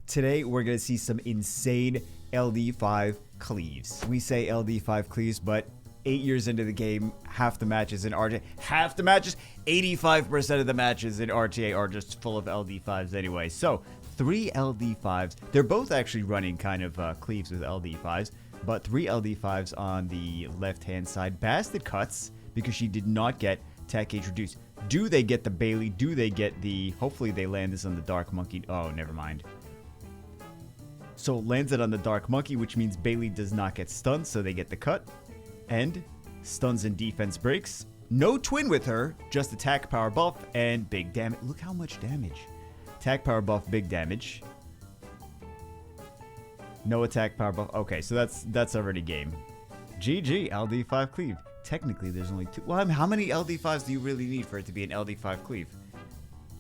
Today, we're going to see some insane LD5 cleaves. We say LD5 cleaves, but 8 years into the game, half the matches in RTA, 85% of the matches in RTA are just full of LD5s anyway. So, 3 LD5s. They're both actually running kind of cleaves with LD5s, but 3 LD5s on the left-hand side. Bastard cuts because she did not get tech age reduced. Do they get the Bailey? Do they get the... Hopefully they land this on the Dark Monkey. Oh, never mind. So lands it on the Dark Monkey, which means Bailey does not get stunned, so they get the cut. And stuns and defense breaks. No twin with her, just attack power buff and big damage. Look how much damage. Attack power buff, big damage. No attack power buff. Okay, so that's already game. GG, LD5 cleave. Technically, there's only 2. Well, how many LD5s do you really need for it to be an LD5 cleave?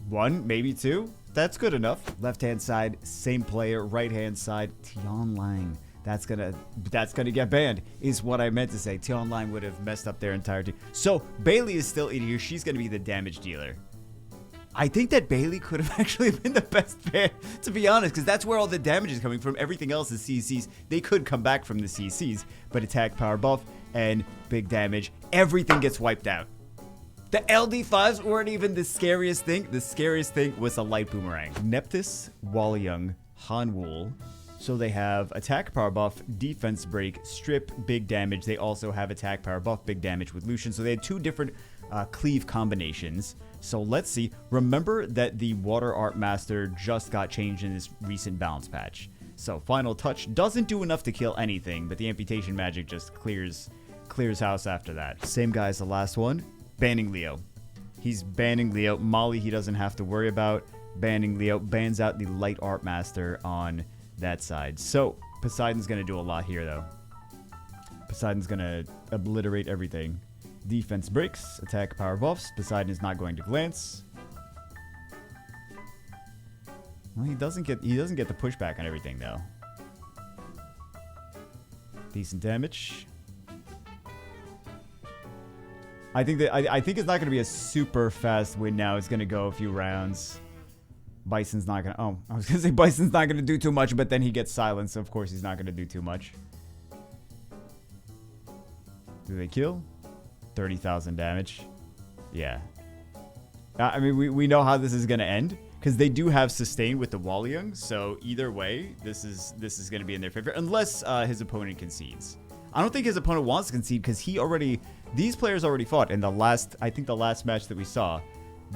1, maybe 2? That's good enough. Left-hand side, same player. Right-hand side, Tiana. That's gonna get banned, is what I meant to say. Tiana would have messed up their entire team. So, Bailey is still in here. She's gonna be the damage dealer. I think that Bailey could have actually been the best pair, to be honest, because that's where all the damage is coming from. Everything else is CCs. They could come back from the CCs, but attack, power buff, and big damage. Everything gets wiped out. The LD5s weren't even the scariest thing. The scariest thing was a light boomerang. Nephthys, Walyoung, Hanwoo. So they have attack power buff, defense break, strip, big damage. They also have attack power buff, big damage with Lucian. So they had 2 different cleave combinations. So let's see. Remember that the Water Art Master just got changed in this recent balance patch. So final touch doesn't do enough to kill anything, but the amputation magic just clears house after that. Same guy as the last one. Banning Leo. He's banning Leo. Molly he doesn't have to worry about. Banning Leo. Bans out the Light Art Master on that side. So Poseidon's going to do a lot here though. Poseidon's going to obliterate everything. Defense breaks. Attack power buffs. Poseidon is not going to glance. Well, he doesn't get the pushback on everything though. Decent damage. I think it's not going to be a super fast win now. It's going to go a few rounds. Bison's not going to... Oh, I was going to say Bison's not going to do too much, but then he gets silenced, so of course he's not going to do too much. Do they kill? 30,000 damage. Yeah. I mean, we know how this is going to end, because they do have sustain with the Walyoung, so either way, this is going to be in their favor, unless his opponent concedes. I don't think his opponent wants to concede, because these players already fought in I think the last match that we saw,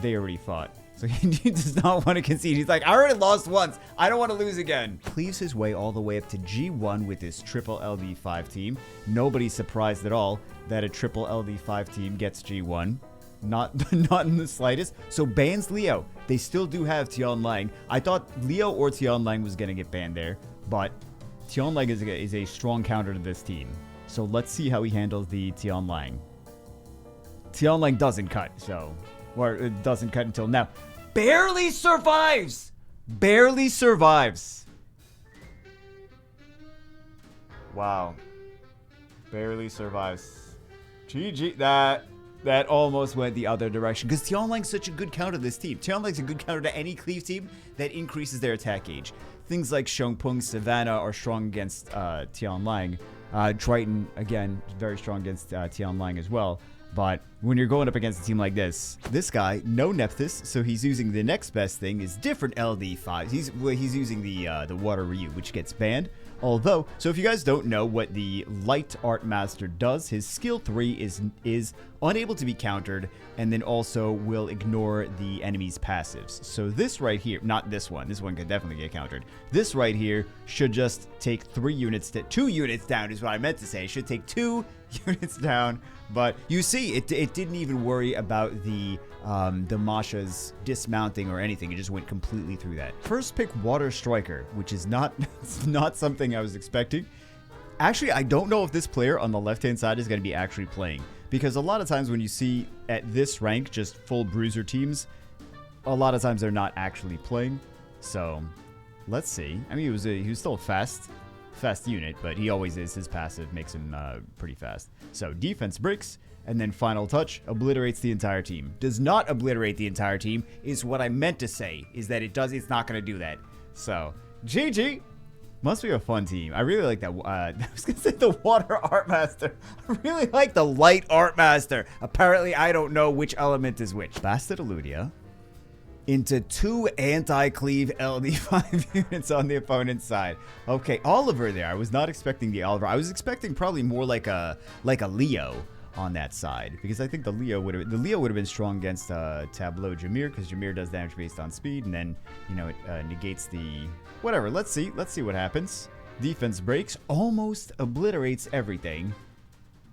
they already fought. So he does not want to concede. He's like, I already lost once. I don't want to lose again. Cleaves his way all the way up to G1 with his triple LD5 team. Nobody's surprised at all that a triple LD5 team gets G1. Not in the slightest. So bans Leo. They still do have Tiana. I thought Leo or Tiana was going to get banned there, but Tiana is a strong counter to this team. So let's see how he handles the Tiana. Tiana doesn't cut, so... Or it doesn't cut until now. Barely survives! Barely survives. Wow. Barely survives. GG. That almost went the other direction. Because Tianlang's such a good counter to this team. Tianlang's a good counter to any cleave team that increases their attack gauge. Things like Shongpung, Savannah are strong against Tianlang. Triton, again, very strong against Tianlang as well. But when you're going up against a team like this guy, no Nephthys, so he's using the next best thing is different LD5. He's using the Water Ryu, which gets banned. Although, so if you guys don't know what the Light Art Master does, his skill 3 is unable to be countered, and then also will ignore the enemy's passives. So this right here, not this one could definitely get countered. This right here should just take 2 units down is what I meant to say. It should take 2 units down, but you see, it didn't even worry about the Masha's dismounting or anything. It just went completely through that. First pick Water Striker, which is not something I was expecting. Actually, I don't know if this player on the left-hand side is going to be actually playing, because a lot of times when you see at this rank just full bruiser teams, a lot of times they're not actually playing. So let's see. I mean, he was still a fast unit, but he always is. His passive makes him pretty fast. So defense breaks, and then final touch obliterates the entire team. Does not obliterate the entire team is what I meant to say, is that it's not going to do that. So GG. Must be a fun team. I really like that. I was going to say the water art master. I really like the light art master. Apparently, I don't know which element is which. Bastard Eludia into 2 anti-cleave LD5 units on the opponent's side. Okay, Oliver there. I was not expecting the Oliver. I was expecting probably more like a Leo on that side, because I think the Leo would have been strong against Tableau Jameer, because Jameer does damage based on speed, and then it negates the whatever. Let's see what happens. Defense breaks, almost obliterates everything,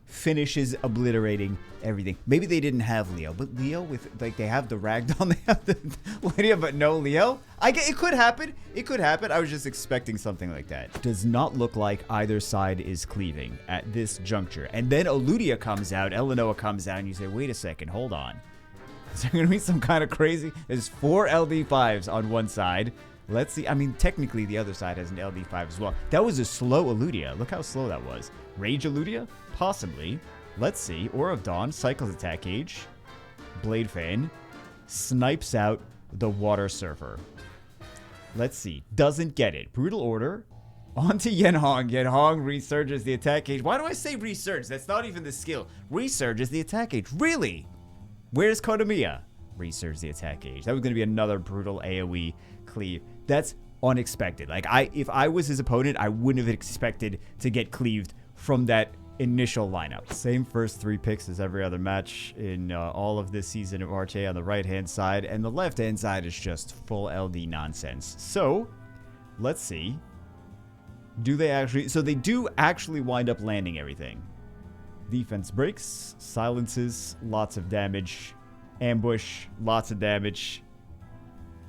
finishes obliterating everything. Maybe they didn't have Leo, but Leo with like they have the Ragdoll, they have the Lydia, but no Leo. It could happen. It could happen. I was just expecting something like that. Does not look like either side is cleaving at this juncture. And then Eludia comes out, Eleanor comes out, and you say, wait a second, hold on. Is there gonna be some kind of crazy? There's 4 LD5s on one side. Let's see. I mean, technically the other side has an LD5 as well. That was a slow Eludia. Look how slow that was. Rage Eludia? Possibly. Let's see. Aura of Dawn cycles attack gauge. Blade Fan snipes out the Water Surfer. Let's see. Doesn't get it. Brutal Order onto Yenhong. Yenhong resurges the attack gauge. Why do I say resurge? That's not even the skill. Resurges the attack gauge. Really? Where's Kodamiya? Resurge the attack gauge. That was going to be another brutal AoE cleave. That's unexpected. Like, if I was his opponent, I wouldn't have expected to get cleaved from that initial lineup. Same first 3 picks as every other match in all of this season of RTA on the right-hand side, and the left-hand side is just full LD nonsense. So, let's see. Do they actually... So they do actually wind up landing everything. Defense breaks, silences, lots of damage, ambush, lots of damage.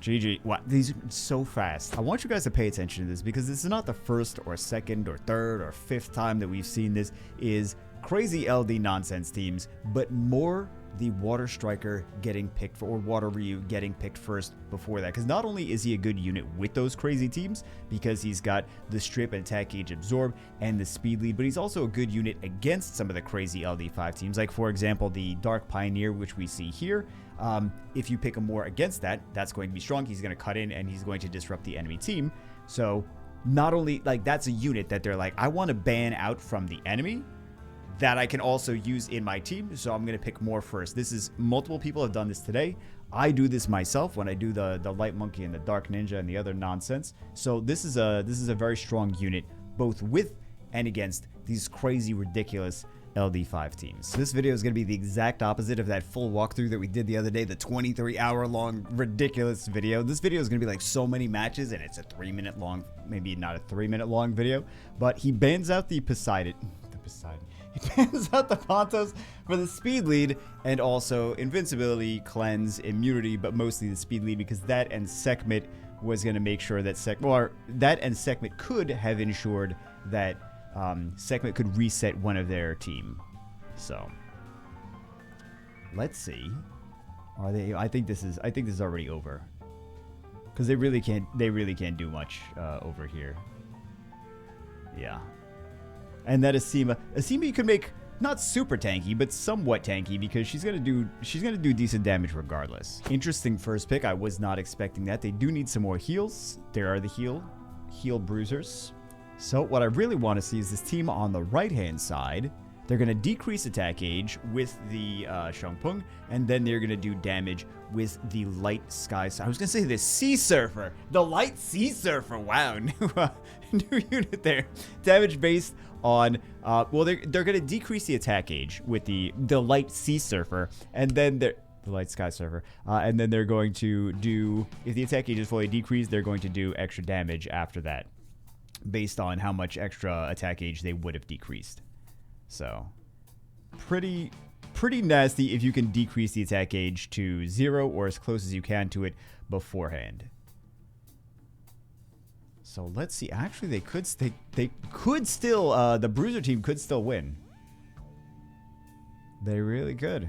GG. Wow, these are so fast. I want you guys to pay attention to this, because this is not the first or second or third or fifth time that we've seen this. Is crazy LD nonsense teams, but more the Water Striker getting picked for, or Water Ryu getting picked first before that. Because not only is he a good unit with those crazy teams, because he's got the strip and attack gauge absorb and the speed lead, but he's also a good unit against some of the crazy LD5 teams. Like, for example, the Dark Pioneer, which we see here. If you pick him more against that, that's going to be strong. He's going to cut in and he's going to disrupt the enemy team. So not only, like, that's a unit that they're like, I want to ban out from the enemy that I can also use in my team, so I'm going to pick more first. This is, multiple people have done this today. I do this myself when I do the Light Monkey and the Dark Ninja and the other nonsense. So this is a very strong unit, both with and against these crazy, ridiculous LD5 teams. This video is going to be the exact opposite of that full walkthrough that we did the other day, the 23-hour long ridiculous video. This video is going to be like so many matches, and it's a 3-minute long, maybe not a 3-minute long video, but he bans out the Poseidon. He bans out the Pontos for the speed lead, and also invincibility, cleanse, immunity, but mostly the speed lead, because that and Sekhmet was going to make sure that that and Sekhmet could have ensured that Sekhmet could reset one of their team. So let's see. Are they? I think this is already over, because they really can't do much over here. Yeah. And that Asima you can make not super tanky, but somewhat tanky, because she's gonna do decent damage regardless. Interesting first pick. I was not expecting that. They do need some more heals. There are the heal bruisers. So what I really want to see is this team on the right-hand side. They're going to decrease attack gauge with the Shangpeng, and then they're going to do damage with the Light Sky. I was going to say the Sea Surfer. The Light Sea Surfer. Wow, new unit there. Damage based on, well, they're going to decrease the attack gauge with the Light Sea Surfer, and then the Light Sky Surfer. And then they're going to do, if the attack gauge is fully decreased, they're going to do extra damage after that, based on how much extra attack gauge they would have decreased. So, pretty nasty if you can decrease the attack gauge to 0 or as close as you can to it beforehand. So let's see. Actually, they could still the Bruiser team could still win. They really could.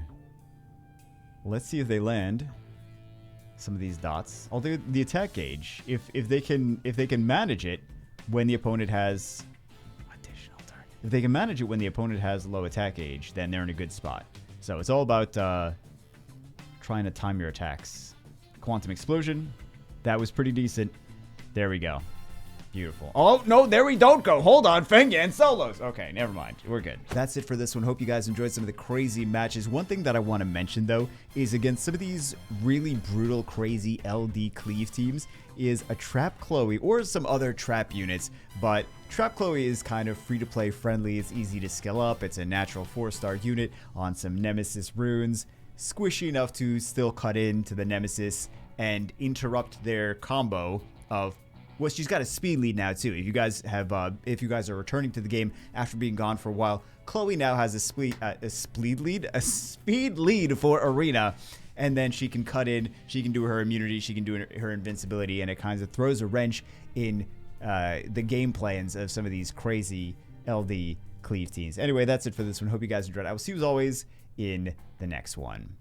Let's see if they land some of these dots. Although the attack gauge, if they can manage it when the opponent has additional turn. If they can manage it when the opponent has low attack gauge, then they're in a good spot. So it's all about trying to time your attacks. Quantum Explosion. That was pretty decent. There we go. Beautiful. Oh, no, there we don't go. Hold on. Feng Yan solos. Okay, never mind. We're good. That's it for this one. Hope you guys enjoyed some of the crazy matches. One thing that I want to mention, though, is against some of these really brutal, crazy LD cleave teams is a Trap Chloe or some other trap units, but Trap Chloe is kind of free-to-play friendly. It's easy to skill up. It's a natural 4-star unit on some Nemesis runes. Squishy enough to still cut into the Nemesis and interrupt their combo of... Well, she's got a speed lead now too. If you guys are returning to the game after being gone for a while, Chloe now has a speed lead for arena, and then she can cut in. She can do her immunity. She can do her invincibility, and it kind of throws a wrench in the game plans of some of these crazy LD cleave teams. Anyway, that's it for this one. Hope you guys enjoyed. I will see you as always in the next one.